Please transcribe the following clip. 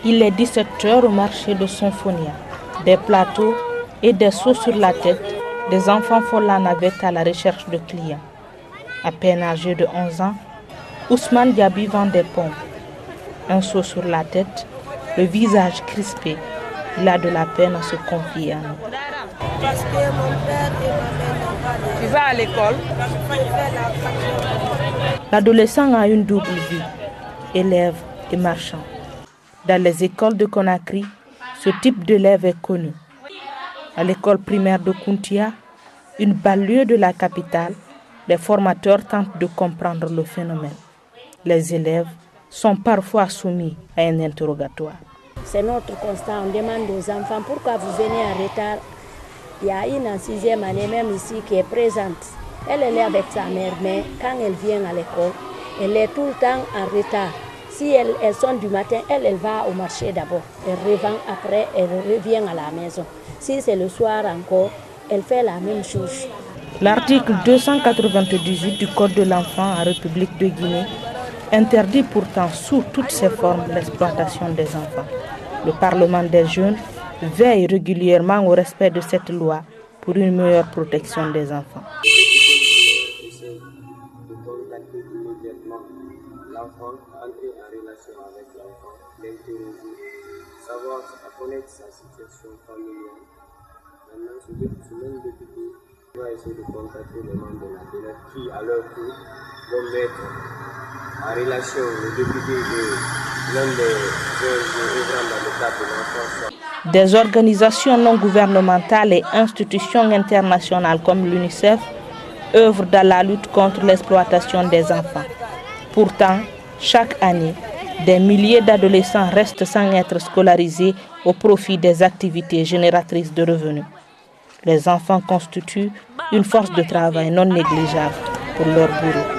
Il est 17h au marché de Sonfonia. Des plateaux et des seaux sur la tête, des enfants font la navette à la recherche de clients. À peine âgé de 11 ans, Ousmane Diaby vend des pommes. Un seau sur la tête, le visage crispé, il a de la peine à se confier à nous. Parce que mon père et ma mère n'ont pas de... Tu vas à l'école? L'adolescent a une double vie, élève et marchand. Dans les écoles de Conakry, ce type d'élève est connu. À l'école primaire de Kountia, une banlieue de la capitale, les formateurs tentent de comprendre le phénomène. Les élèves sont parfois soumis à un interrogatoire. C'est notre constat, on demande aux enfants pourquoi vous venez en retard. Il y a une en 6e année même ici qui est présente. Elle est avec sa mère, mais quand elle vient à l'école, elle est tout le temps en retard. Si elles sont du matin, elle va au marché d'abord. Elle revend après, elle revient à la maison. Si c'est le soir encore, elle fait la même chose. L'article 298 du Code de l'enfant en République de Guinée interdit pourtant sous toutes ses formes l'exploitation des enfants. Le Parlement des jeunes veille régulièrement au respect de cette loi pour une meilleure protection des enfants. L'enfant, entrer en relation avec l'enfant, l'interroger, savoir connaître sa situation familiale. Maintenant, ce même député va essayer de contacter les membres de la DELEF qui, à leur tour, vont mettre en relation le député de l'un des œuvrant dans le cadre de l'enfance. Des organisations non gouvernementales et institutions internationales comme l'UNICEF œuvrent dans la lutte contre l'exploitation des enfants. Pourtant, chaque année, des milliers d'adolescents restent sans être scolarisés au profit des activités génératrices de revenus. Les enfants constituent une force de travail non négligeable pour leurs bourreaux.